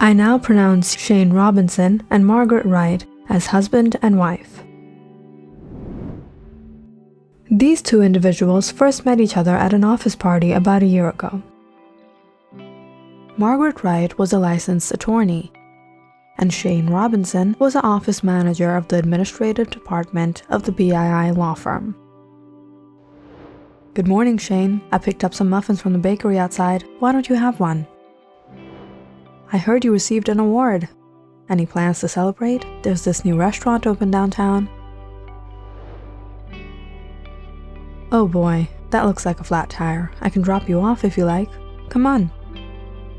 I now pronounce Shane Robinson and Margaret Wright as husband and wife. These two individuals first met each other at an office party about a year ago. Margaret Wright was a licensed attorney, and Shane Robinson was an office manager of the administrative department of the BII law firm. "Good morning, Shane. I picked up some muffins from the bakery outside. Why don't you have one?" "I heard you received an award. Any plans to celebrate? There's this new restaurant open downtown." "Oh boy, that looks like a flat tire. I can drop you off if you like. Come on."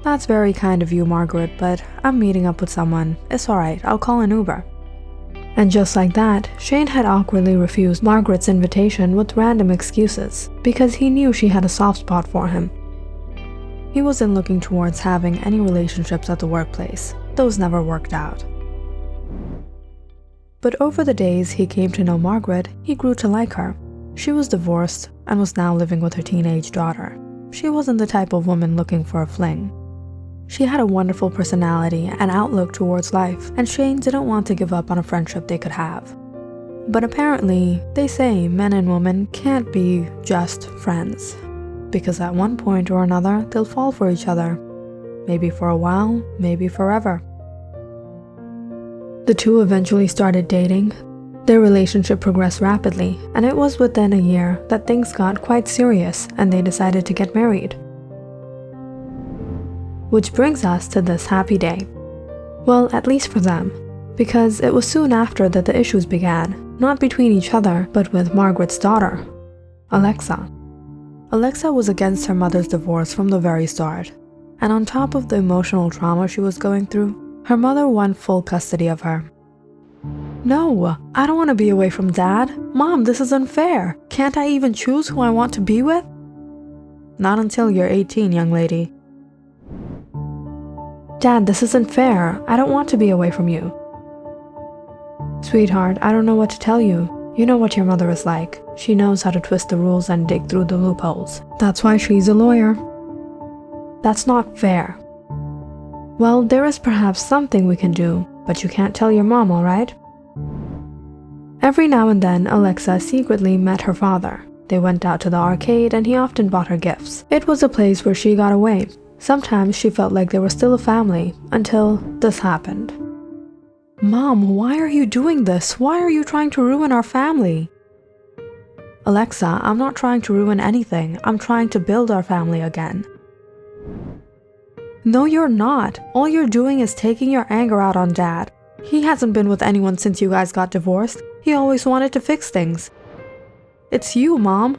"That's very kind of you, Margaret, but I'm meeting up with someone. It's alright, I'll call an Uber." And just like that, Shane had awkwardly refused Margaret's invitation with random excuses, because he knew she had a soft spot for him. He wasn't looking towards having any relationships at the workplace. Those never worked out. But over the days he came to know Margaret, he grew to like her. She was divorced and was now living with her teenage daughter. She wasn't the type of woman looking for a fling. She had a wonderful personality and outlook towards life, and Shane didn't want to give up on a friendship they could have. But apparently, they say men and women can't be just friends, because at one point or another, they'll fall for each other. Maybe for a while, maybe forever. The two eventually started dating. Their relationship progressed rapidly, and it was within a year that things got quite serious and they decided to get married. Which brings us to this happy day. Well, at least for them, because it was soon after that the issues began, not between each other, but with Margaret's daughter, Alexa. Alexa was against her mother's divorce from the very start, and on top of the emotional trauma she was going through, her mother won full custody of her. "No, I don't want to be away from Dad. Mom, this is unfair. Can't I even choose who I want to be with?" "Not until you're 18, young lady." "Dad, this isn't fair. I don't want to be away from you." "Sweetheart, I don't know what to tell you. You know what your mother is like. She knows how to twist the rules and dig through the loopholes. That's why she's a lawyer." "That's not fair." "Well, there is perhaps something we can do, but you can't tell your mom, all right?" Every now and then, Alexa secretly met her father. They went out to the arcade and he often bought her gifts. It was a place where she got away. Sometimes she felt like they were still a family, until this happened. "Mom, why are you doing this? Why are you trying to ruin our family?" "Alexa, I'm not trying to ruin anything. I'm trying to build our family again." "No, you're not. All you're doing is taking your anger out on Dad. He hasn't been with anyone since you guys got divorced. He always wanted to fix things. It's you, Mom."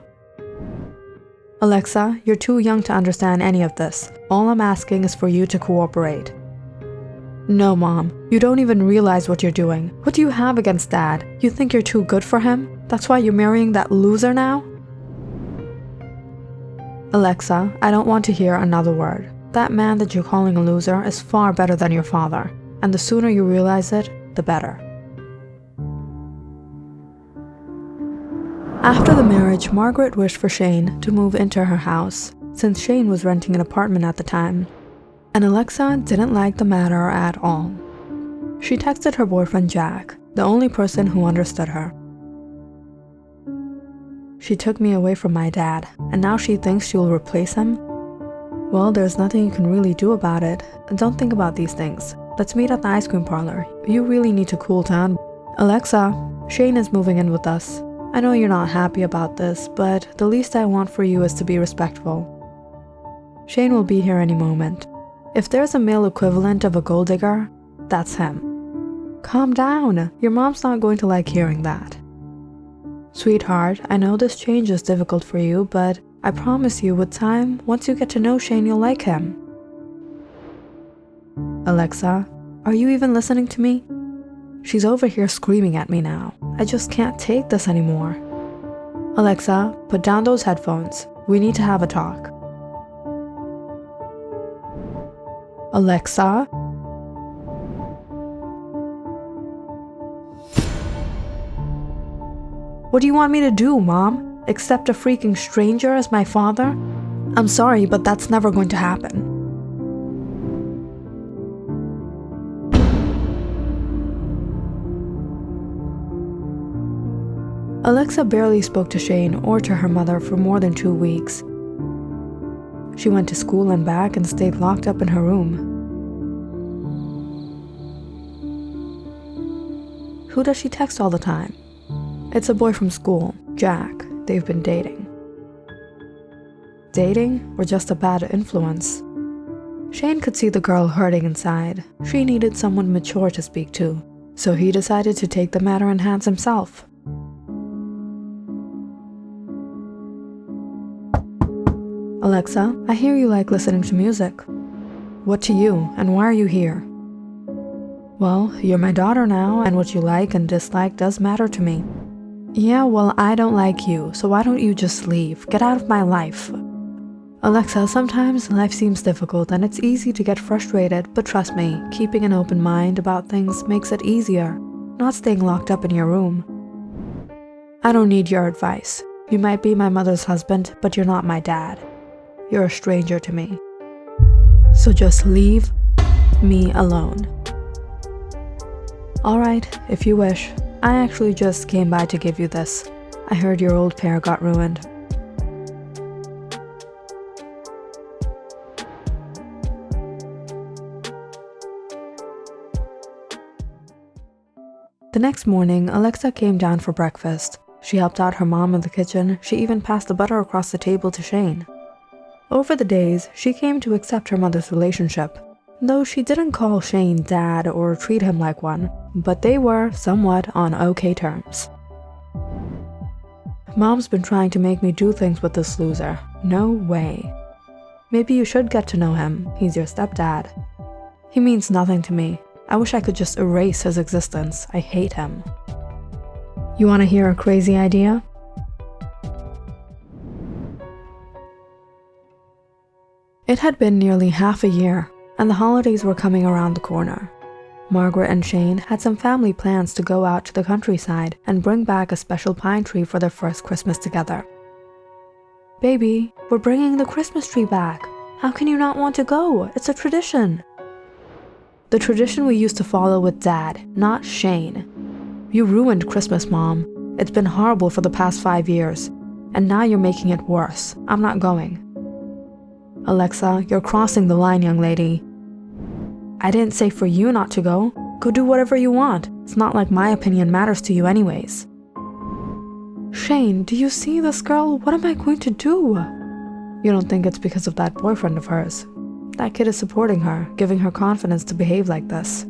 "Alexa, you're too young to understand any of this. All I'm asking is for you to cooperate." "No, Mom, you don't even realize what you're doing. What do you have against Dad? You think you're too good for him? That's why you're marrying that loser now?" "Alexa, I don't want to hear another word. That man that you're calling a loser is far better than your father, and the sooner you realize it, the better." After the marriage, Margaret wished for Shane to move into her house, since Shane was renting an apartment at the time, and Alexa didn't like the matter at all. She texted her boyfriend Jack, the only person who understood her. "She took me away from my dad, and now she thinks she'll replace him? Well, there's nothing you can really do about it. Don't think about these things. Let's meet at the ice cream parlor. You really need to cool down. Alexa, Shane is moving in with us. I know you're not happy about this, but the least I want for you is to be respectful. Shane will be here any moment. If there's a male equivalent of a gold digger, that's him." "Calm down. Your mom's not going to like hearing that." "Sweetheart, I know this change is difficult for you, but I promise you with time, once you get to know Shane, you'll like him." "Alexa, are you even listening to me? She's over here screaming at me now. I just can't take this anymore." "Alexa, put down those headphones. We need to have a talk." "Alexa?" "What do you want me to do, Mom? Accept a freaking stranger as my father? I'm sorry, but that's never going to happen." Alexa barely spoke to Shane or to her mother for more than 2 weeks. She went to school and back and stayed locked up in her room. Who does she text all the time? It's a boy from school, Jack. They've been dating. Dating or just a bad influence? Shane could see the girl hurting inside. She needed someone mature to speak to, so he decided to take the matter in hands himself. Alexa, I hear you like listening to music. What to you, and why are you here? Well, you're my daughter now, and what you like and dislike does matter to me. Yeah, well, I don't like you, so why don't you just leave? Get out of my life. Alexa, sometimes life seems difficult and it's easy to get frustrated, but trust me, keeping an open mind about things makes it easier, not staying locked up in your room. I don't need your advice. You might be my mother's husband, but you're not my dad. You're a stranger to me. So just leave me alone. Alright, if you wish. I actually just came by to give you this. I heard your old pair got ruined. The next morning, Alexa came down for breakfast. She helped out her mom in the kitchen. She even passed the butter across the table to Shane. Over the days, she came to accept her mother's relationship, though she didn't call Shane dad or treat him like one, but they were somewhat on okay terms. Mom's been trying to make me do things with this loser. No way. Maybe you should get to know him. He's your stepdad. He means nothing to me. I wish I could just erase his existence. I hate him. You want to hear a crazy idea? It had been nearly half a year, and the holidays were coming around the corner. Margaret and Shane had some family plans to go out to the countryside and bring back a special pine tree for their first Christmas together. Baby, we're bringing the Christmas tree back. How can you not want to go? It's a tradition. The tradition we used to follow with Dad, not Shane. You ruined Christmas, Mom. It's been horrible for the past 5 years, and now you're making it worse. I'm not going. Alexa, you're crossing the line, young lady. I didn't say for you not to go. Go do whatever you want. It's not like my opinion matters to you anyways. Shane, do you see this girl? What am I going to do? You don't think it's because of that boyfriend of hers? That kid is supporting her, giving her confidence to behave like this.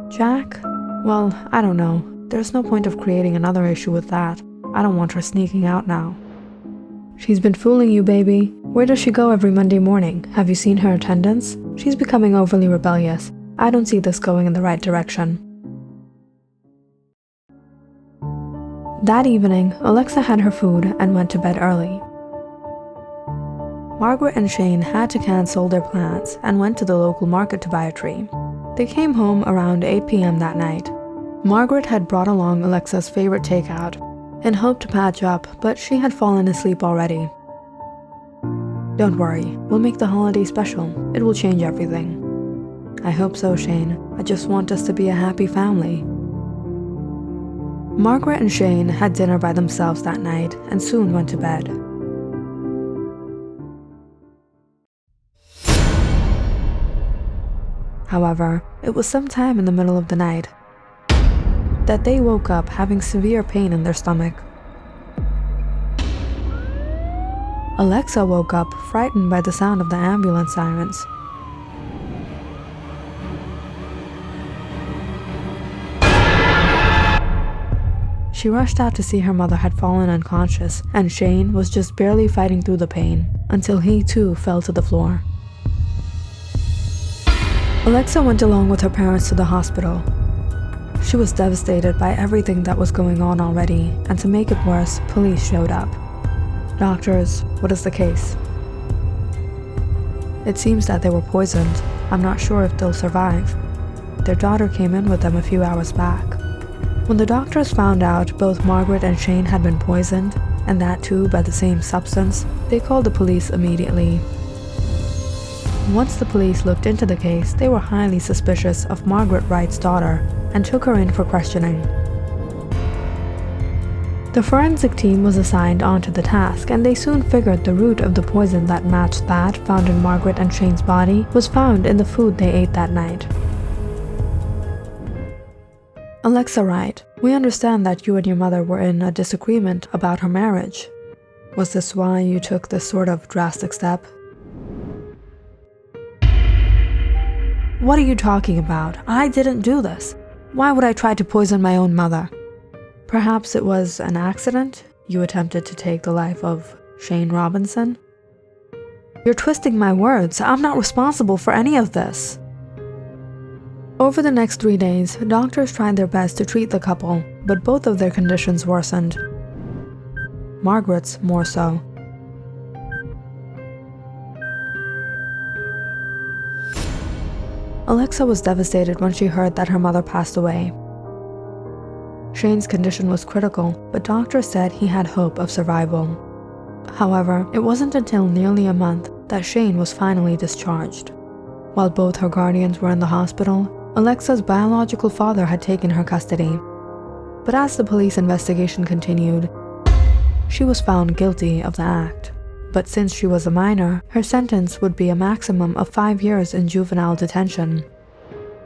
Jack? Well, I don't know. There's no point of creating another issue with that. I don't want her sneaking out now. She's been fooling you, baby. Where does she go every Monday morning? Have you seen her attendance? She's becoming overly rebellious. I don't see this going in the right direction. That evening, Alexa had her food and went to bed early. Margaret and Shane had to cancel their plans and went to the local market to buy a tree. They came home around 8 p.m. that night. Margaret had brought along Alexa's favorite takeout and hoped to patch up, but she had fallen asleep already. Don't worry, we'll make the holiday special. It will change everything. I hope so, Shane. I just want us to be a happy family. Margaret and Shane had dinner by themselves that night and soon went to bed. However, it was sometime in the middle of the night that they woke up having severe pain in their stomach. Alexa woke up frightened by the sound of the ambulance sirens. She rushed out to see her mother had fallen unconscious, and Shane was just barely fighting through the pain until he too fell to the floor. Alexa went along with her parents to the hospital. She was devastated by everything that was going on already, and to make it worse, police showed up. Doctors, what is the case? It seems that they were poisoned. I'm not sure if they'll survive. Their daughter came in with them a few hours back. When the doctors found out both Margaret and Shane had been poisoned, and that too by the same substance, they called the police immediately. Once the police looked into the case, they were highly suspicious of Margaret Wright's daughter and took her in for questioning. The forensic team was assigned onto the task, and they soon figured the root of the poison that matched that found in Margaret and Shane's body was found in the food they ate that night. Alexa Wright, we understand that you and your mother were in a disagreement about her marriage. Was this why you took this sort of drastic step? What are you talking about? I didn't do this. Why would I try to poison my own mother? Perhaps it was an accident? You attempted to take the life of Shane Robinson? You're twisting my words. I'm not responsible for any of this. Over the next 3 days, doctors tried their best to treat the couple, but both of their conditions worsened. Margaret's more so. Alexa was devastated when she heard that her mother passed away. Shane's condition was critical, but doctors said he had hope of survival. However, it wasn't until nearly a month that Shane was finally discharged. While both her guardians were in the hospital, Alexa's biological father had taken her custody. But as the police investigation continued, she was found guilty of the act. But since she was a minor, her sentence would be a maximum of 5 years in juvenile detention.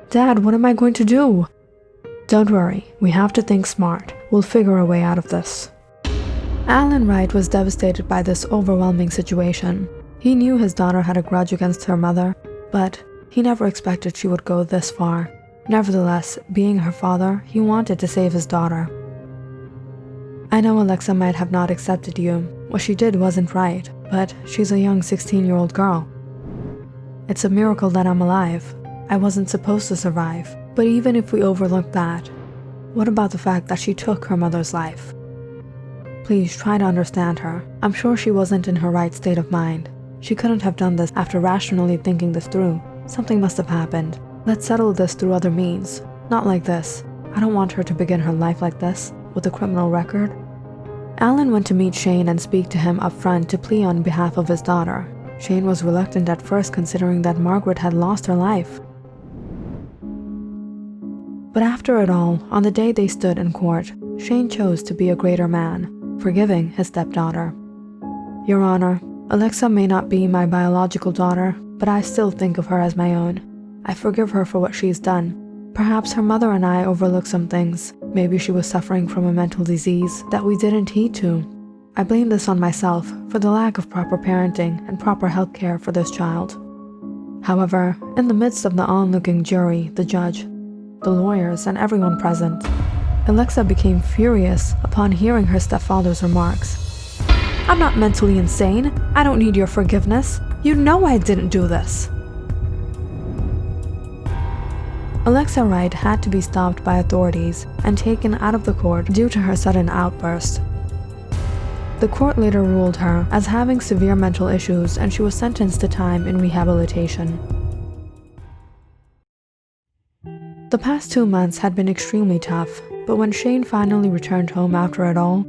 Dad, what am I going to do? Don't worry, we have to think smart. We'll figure a way out of this. Alan Wright was devastated by this overwhelming situation. He knew his daughter had a grudge against her mother, but he never expected she would go this far. Nevertheless, being her father, he wanted to save his daughter. I know Alexa might have not accepted you. What she did wasn't right, but she's a young 16-year-old girl. It's a miracle that I'm alive. I wasn't supposed to survive. But even if we overlook that, what about the fact that she took her mother's life? Please try to understand her. I'm sure she wasn't in her right state of mind. She couldn't have done this after rationally thinking this through. Something must have happened. Let's settle this through other means. Not like this. I don't want her to begin her life like this, with a criminal record. Alan went to meet Shane and speak to him up front to plead on behalf of his daughter. Shane was reluctant at first, considering that Margaret had lost her life. But after it all, on the day they stood in court, Shane chose to be a greater man, forgiving his stepdaughter. Your Honor, Alexa may not be my biological daughter, but I still think of her as my own. I forgive her for what she's done. Perhaps her mother and I overlooked some things. Maybe she was suffering from a mental disease that we didn't heed to. I blame this on myself for the lack of proper parenting and proper health care for this child. However, in the midst of the onlooking jury, the judge, the lawyers, and everyone present, Alexa became furious upon hearing her stepfather's remarks. I'm not mentally insane. I don't need your forgiveness. You know I didn't do this. Alexa Wright had to be stopped by authorities and taken out of the court due to her sudden outburst. The court later ruled her as having severe mental issues, and she was sentenced to time in rehabilitation. The past 2 months had been extremely tough, but when Shane finally returned home after it all,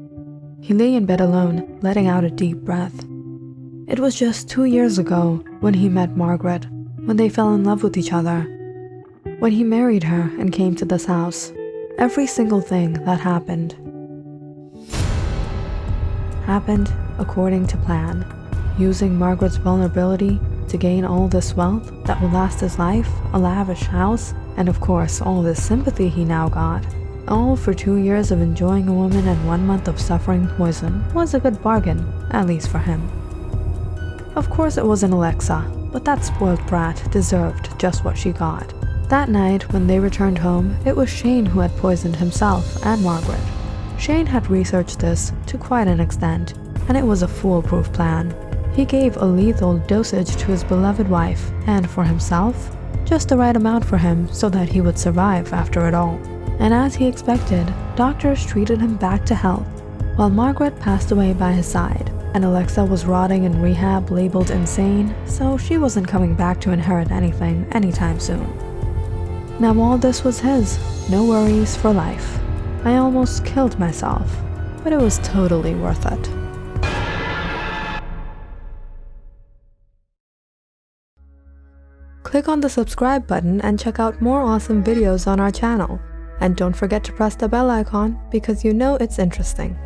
he lay in bed alone, letting out a deep breath. It was just 2 years ago when he met Margaret, when they fell in love with each other. When he married her and came to this house, every single thing that happened according to plan, using Margaret's vulnerability to gain all this wealth that would last his life, a lavish house, and of course all this sympathy he now got. All for 2 years of enjoying a woman and 1 month of suffering poison was a good bargain, at least for him. Of course it wasn't Alexa, but that spoiled brat deserved just what she got. That night, when they returned home, it was Shane who had poisoned himself and Margaret. Shane had researched this to quite an extent, and it was a foolproof plan. He gave a lethal dosage to his beloved wife, and for himself, just the right amount for him so that he would survive after it all. And as he expected, doctors treated him back to health, while Margaret passed away by his side, and Alexa was rotting in rehab labeled insane, so she wasn't coming back to inherit anything anytime soon. Now all this was his, no worries for life. I almost killed myself, but it was totally worth it. Click on the subscribe button and check out more awesome videos on our channel. And don't forget to press the bell icon because you know it's interesting.